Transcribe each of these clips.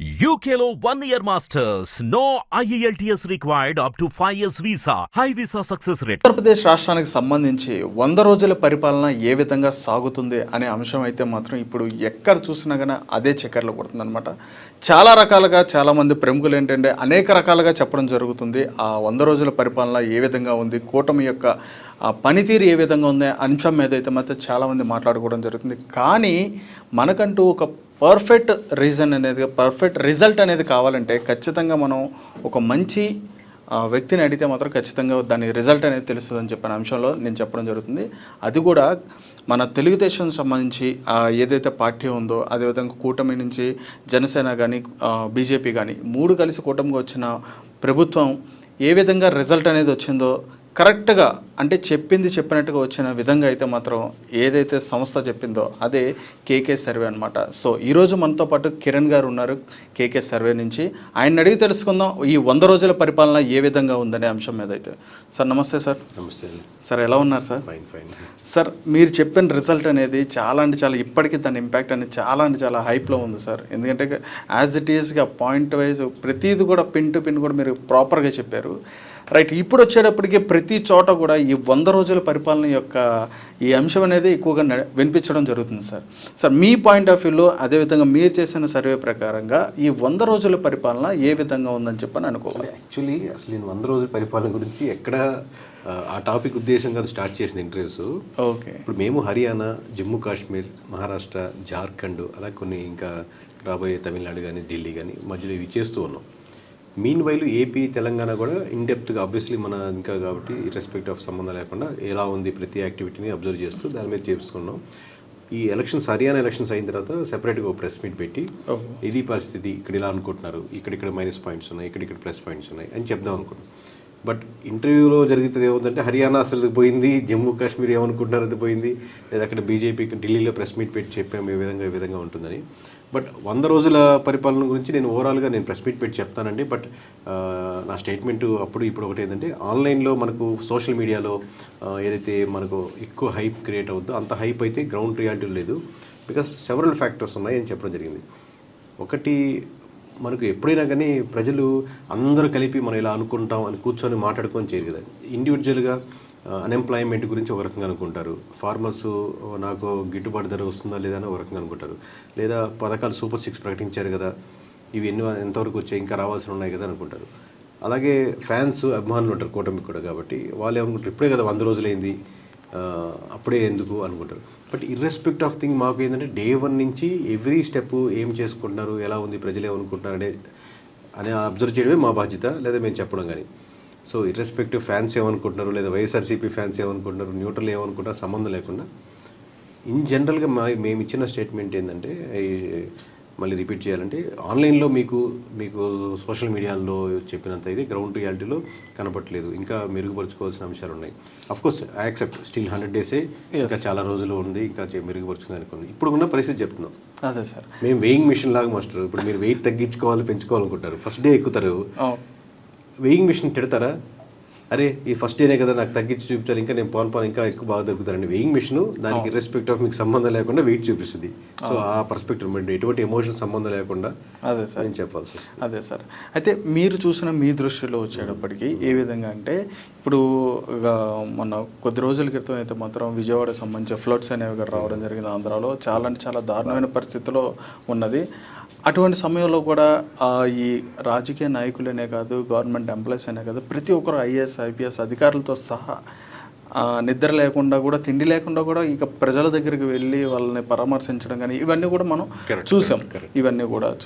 UKLO 1 year masters. No IELTS required up to 5 years visa. High visa success rate. Andhra Pradesh రాష్ట్రానికి సంబంధించి 100 రోజుల పరిపాలన ఏ విధంగా సాగుతుంది అనే అంశం అయితే మాత్రం ఇప్పుడు ఎక్కడ చూసినా కానీ అదే చక్కర్లు కొడుతుందన్నమాట. చాలా రకాలుగా చాలామంది ప్రముఖులు ఏంటంటే అనేక రకాలుగా చెప్పడం జరుగుతుంది. ఆ 100 రోజుల పరిపాలన ఏ విధంగా ఉంది, కూటమి యొక్క పనితీరు ఏ విధంగా ఉంది అంశం మీద అయితే మాత్రం చాలామంది మాట్లాడుకోవడం జరుగుతుంది. కానీ మనకంటూ ఒక పర్ఫెక్ట్ రిజల్ట్ అనేది కావాలంటే ఖచ్చితంగా మనం ఒక మంచి వ్యక్తిని అడిగితే మాత్రం ఖచ్చితంగా దాని రిజల్ట్ అనేది తెలుస్తుందని చెప్పిన అంశంలో నేను చెప్పడం జరుగుతుంది. అది కూడా మన తెలుగుదేశం సంబంధించి ఏదైతే పార్టీ ఉందో అదేవిధంగా కూటమి నుంచి జనసేన కానీ బీజేపీ కానీ మూడు కలిసి కూటమిగా వచ్చిన ప్రభుత్వం ఏ విధంగా రిజల్ట్ అనేది వచ్చిందో కరెక్ట్గా అంటే చెప్పింది చెప్పినట్టుగా వచ్చిన విధంగా అయితే మాత్రం ఏదైతే సంస్థ చెప్పిందో అదే కేకే సర్వే అనమాట. సో ఈరోజు మనతో పాటు కిరణ్ గారు ఉన్నారు కేకే సర్వే నుంచి. ఆయన అడిగి తెలుసుకుందాం ఈ 100 రోజుల పరిపాలన ఏ విధంగా ఉందనే అంశం మీద అయితే. సార్ నమస్తే సార్. నమస్తే సార్, ఎలా ఉన్నారు సార్? ఫైన్ ఫైన్ సార్, మీరు చెప్పిన రిజల్ట్ అనేది చాలా ఇప్పటికీ దాని ఇంపాక్ట్ అనేది చాలా హైప్లో ఉంది సార్. ఎందుకంటే యాజ్ ఇట్ ఈస్గా పాయింట్ వైజ్ ప్రతిదీ కూడా పిన్ టు పిన్ కూడా మీరు ప్రాపర్గా చెప్పారు. రైట్, ఇప్పుడు వచ్చేటప్పటికి ప్రతి చోట కూడా ఈ 100 రోజుల పరిపాలన యొక్క ఈ అంశం అనేది ఎక్కువగా వినిపించడం జరుగుతుంది sir. Sir, me point of వ్యూలో అదేవిధంగా మీరు చేసిన సర్వే ప్రకారంగా ఈ 100 రోజుల పరిపాలన ఏ విధంగా ఉందని చెప్పని అనుకోవాలి. యాక్చువల్లీ అసలు నేను 100 రోజుల పరిపాలన గురించి ఎక్కడ ఆ టాపిక్ ఉద్దేశంగా స్టార్ట్ చేసిన ఇంటర్వ్యూస్. ఓకే, ఇప్పుడు మేము హర్యానా, జమ్మూ కాశ్మీర్, మహారాష్ట్ర, జార్ఖండ్ అలా కొన్ని ఇంకా రాబోయే తమిళనాడు కానీ ఢిల్లీ కానీ మధ్యలో ఇవి చేస్తూ ఉన్నాం. మీన్ వైలు ఏపీ, తెలంగాణ కూడా ఇన్డెప్త్గా ఆబ్వియస్లీ మన ఇంకా కాబట్టి రెస్పెక్ట్ ఆఫ్ సంబంధం లేకుండా ఎలా ఉంది ప్రతి యాక్టివిటీని అబ్జర్వ్ చేస్తూ దాని మీద చేసుకున్నాం. ఈ ఎలక్షన్స్ హర్యానా ఎలక్షన్స్ అయిన తర్వాత సెపరేట్గా ఒక ప్రెస్ మీట్ పెట్టి ఇది పరిస్థితి, ఇక్కడ ఇలా అనుకుంటున్నారు, ఇక్కడ మైనస్ పాయింట్స్ ఉన్నాయి, ఇక్కడ ప్లస్ పాయింట్స్ ఉన్నాయి అని చెప్దాం అనుకున్నాం. బట్ ఇంటర్వ్యూలో జరుగుతుంది ఏముందంటే హర్యానా అసలు పోయింది, జమ్మూ కాశ్మీర్ ఏమనుకుంటున్నారు అది పోయింది, లేదా అక్కడ బీజేపీకి ఢిల్లీలో ప్రెస్ మీట్ పెట్టి చెప్పాము ఏ విధంగా ఉంటుందని. బట్ 100 రోజుల పరిపాలన గురించి నేను ఓవరాల్గా నేను ప్రెస్ మీట్ పెట్టి చెప్తానండి. బట్ నా స్టేట్మెంట్ అప్పుడు ఇప్పుడు ఒకటి ఏంటంటే ఆన్లైన్లో మనకు సోషల్ మీడియాలో ఏదైతే మనకు ఎక్కువ హైప్ క్రియేట్ అవుతుందో అంత హైప్ అయితే గ్రౌండ్ రియాలిటీ లేదు. బికాస్ సెవరల్ ఫ్యాక్టర్స్ ఉన్నాయి అని చెప్పడం జరిగింది. ఒకటి, మనకు ఎప్పుడైనా కానీ ప్రజలు అందరూ కలిపి మనం ఇలా అనుకుంటాం అని కూర్చొని మాట్లాడుకొని చేయరు కదా. ఇండివిజువల్గా అన్ఎంప్లాయ్మెంట్ గురించి ఒక రకంగా అనుకుంటారు, ఫార్మర్స్ నాకు గిట్టుబాటు ధర వస్తుందా లేదా అని ఒక రకంగా అనుకుంటారు, లేదా పథకాలు సూపర్ 6 ప్రకటించారు కదా ఇవి ఎంతవరకు వచ్చాయి ఇంకా రావాల్సి ఉన్నాయి కదా అనుకుంటారు. అలాగే ఫ్యాన్స్, అభిమానులు ఉంటారు కూటమికి కూడా, కాబట్టి వాళ్ళు ఏమనుకుంటారు ఇప్పుడే కదా 100 రోజులైంది అప్పుడే ఎందుకు అనుకుంటారు. బట్ ఇర్రెస్పెక్ట్ ఆఫ్ థింగ్ మాకు ఏంటంటే డే 1 నుంచి ఎవ్రీ స్టెప్ ఏం చేసుకుంటున్నారు, ఎలా ఉంది, ప్రజలు ఏమనుకుంటున్నారు అని అబ్జర్వ్ చేయడమే మా బాధ్యత, లేదా మేము చెప్పడం కానీ. సో ఇర్రెస్పెక్టివ్ ఫ్యాన్స్ ఏమనుకుంటున్నారు, లేదా వైఎస్ఆర్సీపీ ఫ్యాన్స్ ఏమనుకుంటున్నారు, న్యూట్రల్ ఏమనుకుంటారు సంబంధం లేకుండా ఇన్ జనరల్గా మేము ఇచ్చిన స్టేట్మెంట్ ఏంటంటే, మళ్ళీ రిపీట్ చేయాలంటే ఆన్లైన్లో మీకు సోషల్ మీడియాలో చెప్పినంత ఇది గ్రౌండ్ రియాలిటీలో కనపట్లేదు, ఇంకా మెరుగుపరుచుకోవాల్సిన అంశాలు ఉన్నాయి. అఫ్కోర్స్ ఐ యాక్సెప్ట్ స్టిల్ 100 డేసే, ఇంకా చాలా రోజులు ఉంది, ఇంకా మెరుగుపరుచుకుంది అనుకోండి. ఇప్పుడు ఉన్న పరిస్థితి చెప్తున్నాం. అదే సార్, మేము వెయింగ్ మిషన్ లాగా మాస్టర్. ఇప్పుడు మీరు వెయిట్ తగ్గించుకోవాలి, పెంచుకోవాలనుకుంటారు, ఫస్ట్ డే ఎక్కుతారు, వెయింగ్ మిషన్ తిడతారా, అరే ఈ ఫస్ట్ డేనే కదా నాకు తగ్గించి చూపించాలి, ఇంకా నేను పోను ఇంకా ఎక్కువ బాగా తగ్గుతారండి. వెయింగ్ మిషన్ దానికి రెస్పెక్ట్ ఆఫ్ మీకు సంబంధం లేకుండా వెయిట్ చూపిస్తుంది. సో ఆ పర్స్పెక్టివ్ ఎటువంటి ఎమోషన్ సంబంధం లేకుండా అదే సార్ నేను చెప్పాల్సి వస్తుంది. అదే సార్, అయితే మీరు చూసిన మీ దృష్టిలో వచ్చేటప్పటికి ఏ విధంగా అంటే ఇప్పుడు మన కొద్ది రోజుల క్రితం అయితే మాత్రం విజయవాడ సంబంధించిన ఫ్లడ్స్ అనేవి రావడం జరిగింది. ఆంధ్రాలో చాలా దారుణమైన పరిస్థితిలో ఉన్నది. అటువంటి సమయంలో కూడా ఈ రాజకీయ నాయకులనే కాదు, గవర్నమెంట్ ఎంప్లాయీస్ అనే కాదు, ప్రతి ఒక్కరు ఐఏఎస్ ఐపీఎస్ అధికారులతో సహా నిద్ర లేకుండా కూడా, తిండి లేకుండా కూడా ఇక ప్రజల దగ్గరికి వెళ్ళి వాళ్ళని పరామర్శించడం కానీ ఇవన్నీ కూడా మనం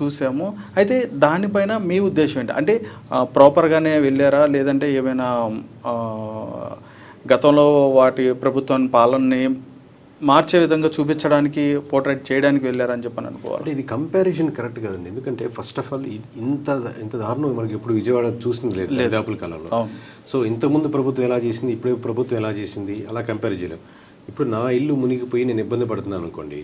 చూసాము. అయితే దానిపైన మీ ఉద్దేశం ఏంటి? అంటే ప్రాపర్గానే వెళ్ళారా, లేదంటే ఏమైనా గతంలో వాటి ప్రభుత్వం పాలనని మార్చే విధంగా చూపించడానికి, పోర్ట్రేట్ చేయడానికి వెళ్ళారని చెప్పని అనుకోవాలి? అంటే ఇది కంపారిజన్ కరెక్ట్ కదండి. ఎందుకంటే ఫస్ట్ ఆఫ్ ఆల్ ఇంత దారుణం మనకి ఇప్పుడు విజయవాడ చూసింది లేదు దాదాపుల కాలంలో. సో ఇంతకుముందు ప్రభుత్వం ఎలా చేసింది, ఇప్పుడు ప్రభుత్వం ఎలా చేసింది అలా కంపేర్ చేయలేం. ఇప్పుడు నా ఇల్లు మునిగిపోయి నేను ఇబ్బంది పడుతున్నాను అనుకోండి,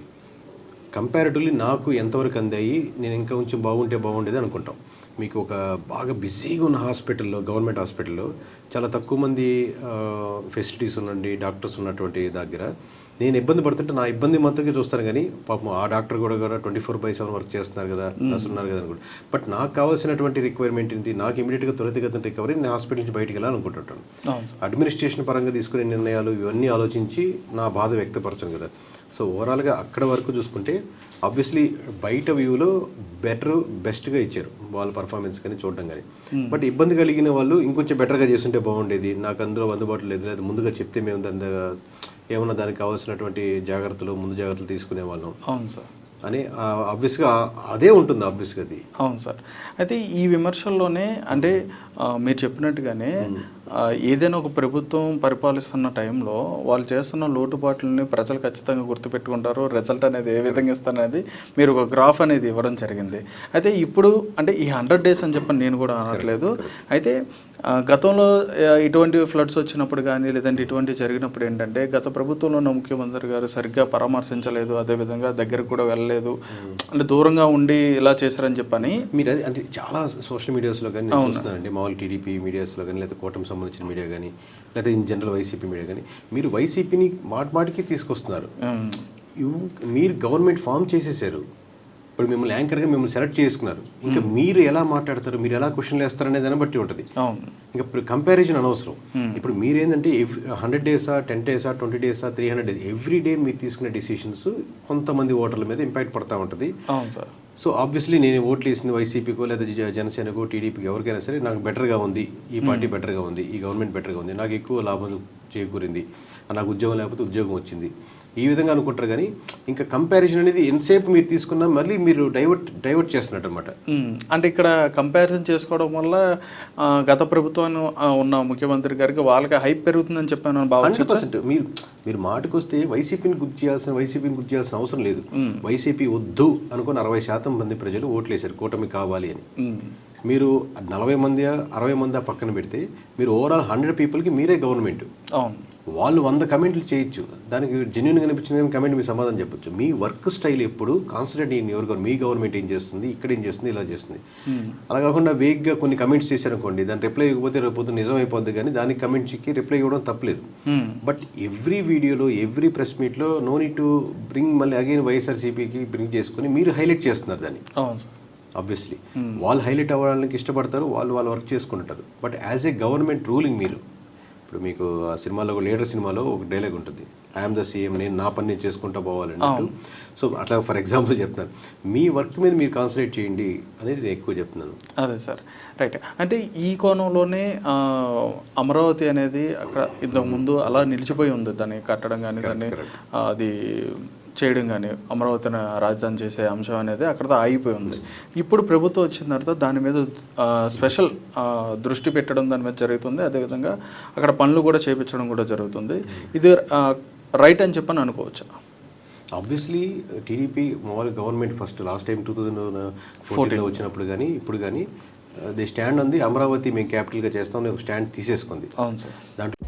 కంపారిటివ్లీ నాకు ఎంతవరకు అందాయి, నేను ఇంకా కొంచెం బాగుండేది అనుకుంటాం. మీకు ఒక బాగా బిజీగా ఉన్న హాస్పిటల్లో, గవర్నమెంట్ హాస్పిటల్లో చాలా తక్కువ మంది ఫెసిలిటీస్ ఉండండి, డాక్టర్స్ ఉన్నటువంటి దగ్గర నేను ఇబ్బంది పడుతుంటే నా ఇబ్బంది మాత్రమే చూస్తాను కానీ పాపం ఆ డాక్టర్ కూడా 24/7 వర్క్ చేస్తున్నారు కదా, నర్సులు ఉన్నారు కదా అనుకుంటా. బట్ నాకు కావాల్సినటువంటి రిక్వైర్మెంట్ ఏంటి, నాకు ఇమీడియట్గా త్వరితగతిన రికవరీ, నేను హాస్పిటల్ నుంచి బయటికి వెళ్ళాలనుకుంటుంటాను. అడ్మినిస్ట్రేషన్ పరంగా తీసుకునే నిర్ణయాలు ఇవన్నీ ఆలోచించి నా బాధ వ్యక్తపరచను కదా. సో ఓవరాల్గా అక్కడ వరకు చూసుకుంటే ఆబ్వియస్లీ బయట వ్యూలో బెస్ట్గా ఇచ్చారు వాళ్ళ పర్ఫార్మెన్స్ కానీ చూడడం కానీ. బట్ ఇబ్బంది కలిగిన వాళ్ళు ఇంకొంచెం బెటర్గా చేస్తుంటే బాగుండేది, నాకు అందులో అందుబాటులో లేదు, లేదా ముందుగా చెప్తే మేము దాని ఏమన్నా దానికి కావాల్సినటువంటి ముందు జాగ్రత్తలు తీసుకునే వాళ్ళం. అవును సార్. అని ఆబ్వియస్గా అదే ఉంటుంది ఆబ్వియస్గా అది. అవును సార్. అయితే ఈ విమర్శల్లోనే అంటే మీరు చెప్పినట్టుగానే ఏదైనా ఒక ప్రభుత్వం పరిపాలిస్తున్న టైంలో వాళ్ళు చేస్తున్న లోటుపాట్లని ప్రజలు ఖచ్చితంగా గుర్తుపెట్టుకుంటారు. రిజల్ట్ అనేది ఏ విధంగా ఇస్తారనేది మీరు ఒక గ్రాఫ్ అనేది ఇవ్వడం జరిగింది. అయితే ఇప్పుడు అంటే ఈ 100 days అని చెప్పని నేను కూడా అనట్లేదు. అయితే గతంలో ఇటువంటి ఫ్లడ్స్ వచ్చినప్పుడు కానీ లేదంటే ఇటువంటి జరిగినప్పుడు ఏంటంటే గత ప్రభుత్వంలో ఉన్న ముఖ్యమంత్రి గారు సరిగ్గా పరామర్శించలేదు, అదేవిధంగా దగ్గరకు కూడా వెళ్ళలేదు, అంటే దూరంగా ఉండి ఇలా చేశారని చెప్పని మీరు అది అంటే చాలా సోషల్ మీడియాస్లో కానీ నేను చూస్తున్నానండి. మామూలు టీడీపీ మీడియాస్లో కానీ లేదా కూటమి సంబంధించిన మీడియా కానీ లేదా ఇన్ జనరల్ వైసీపీ మీడియా కానీ మీరు వైసీపీని మాటికి తీసుకొస్తున్నారు. మీరు గవర్నమెంట్ ఫామ్ చేసేసారు, ఇప్పుడు మిమ్మల్ని యాంకర్గా మిమ్మల్ని సెలెక్ట్ చేసుకున్నారు, ఇంకా మీరు ఎలా మాట్లాడతారు, మీరు ఎలా క్వశ్చన్లు వేస్తారు అనే దాన్ని బట్టి ఉంటుంది. ఇంకా ఇప్పుడు కంపారిజన్ అనవసరం. ఇప్పుడు మీరేంటంటే 100 days 10 days 20 days 300 days every day మీరు తీసుకునే డిసిషన్స్ కొంతమంది ఓటర్ల మీద ఇంపాక్ట్ పడతా ఉంటుంది. సో ఆబ్వియస్లీ నేను ఓట్లు వేసిన వైసీపీకో లేదా జనసేనకో టీడీపీకి ఎవరికైనా సరే నాకు బెటర్గా ఉంది, ఈ పార్టీ బెటర్గా ఉంది, ఈ గవర్నమెంట్ బెటర్గా ఉంది, నాకు ఎక్కువ లాభం చేకూరింది, నాకు ఉద్యోగం లేకపోతే ఉద్యోగం వచ్చింది, ఈ విధంగా అనుకుంటారు. కానీ ఇంకా కంపారిజన్ అనేది ఎంతసేపు మీరు తీసుకున్నా మళ్ళీ మీరు డైవర్ట్ చేస్తున్నట్టు అనమాట. అంటే ఇక్కడ కంపారిజన్ చేసుకోవడం వల్ల గత ప్రభుత్వం ఉన్న ముఖ్యమంత్రి గారికి వాళ్ళకి హైప్ పెరుగుతుందని చెప్పాను. 100% మీరు మాటకు వస్తే వైసీపీని గుర్తు చేయాల్సిన అవసరం లేదు. వైసీపీ వద్దు అనుకుని 60% మంది ప్రజలు ఓట్లేశారు కూటమి కావాలి అని. మీరు 40 మంది 60 మంది పక్కన పెడితే మీరు ఓవరాల్ 100 పీపుల్కి మీరే గవర్నమెంట్. వాళ్ళు 100 కమెంట్లు చేయొచ్చు, దానికి జెన్యున్గా అనిపించిన కమెంట్ మీ సమాధానం చెప్పొచ్చు. మీ వర్క్ స్టైల్ ఎప్పుడు కాన్సన్ట్రేట్ మీ గవర్నమెంట్ ఏం చేస్తుంది, ఇక్కడ ఏం చేస్తుంది, ఇలా చేస్తుంది. అలా కాకుండా వేగ్గా కొన్ని కమెంట్స్ చేశారనుకోండి, దాని రిప్లై ఇవ్వకపోతే రేపు నిజం అయిపోద్ది, కానీ దానికి కమెంట్స్కి రిప్లై ఇవ్వడం తప్పలేదు. బట్ ఎవ్రీ వీడియోలో ఎవ్రీ ప్రెస్ మీట్లో నో నీడ్ టు బ్రింగ్ మళ్ళీ అగైన్ వైఎస్ఆర్సీపీకి బ్రింగ్ చేసుకుని మీరు హైలైట్ చేస్తున్నారు దాన్ని. ఆబ్వియస్లీ వాళ్ళు హైలైట్ అవ్వడానికి ఇష్టపడతారు, వాళ్ళు వర్క్ చేసుకుంటారు. But as a government ruling మీరు ఇప్పుడు మీకు ఆ సినిమాలో లీడర్ సినిమాలో ఒక డైలాగ్ ఉంటుంది, ఐఎమ్ ద సీఎం, నేను నా పని నేను చేసుకుంటూ పోవాలన్నట్టు. సో అట్లా ఫర్ ఎగ్జాంపుల్ చెప్తున్నాను, మీ వర్క్ మీద మీరు కాన్సన్ట్రేట్ చేయండి అనేది నేను ఎక్కువ చెప్తున్నాను. అదే సార్, రైట్. అంటే ఈ కోణంలోనే అమరావతి అనేది అక్కడ ఇంతకుముందు అలా నిలిచిపోయి ఉంది, దాన్ని కట్టడం కానీ దాన్ని అది చేయడం కానీ అమరావతిని రాజధాని చేసే అంశం అనేది అక్కడతో ఆగిపోయి ఉంది. ఇప్పుడు ప్రభుత్వం వచ్చిన తర్వాత దాని మీద స్పెషల్ దృష్టి పెట్టడం దాని మీద జరుగుతుంది. అదేవిధంగా అక్కడ పనులు కూడా చేయించడం కూడా జరుగుతుంది. ఇది రైట్ అని చెప్పని అనుకోవచ్చు. ఆబ్వియస్లీ టీడీపీ మామూలుగా గవర్నమెంట్ ఫస్ట్ లాస్ట్ టైం 2014 వచ్చినప్పుడు కానీ ఇప్పుడు కానీ ది స్టాండ్ ఉంది, అమరావతి మేము క్యాపిటల్గా చేస్తామని ఒక స్టాండ్ తీసేసుకుంది. అవును సార్. దాంట్లో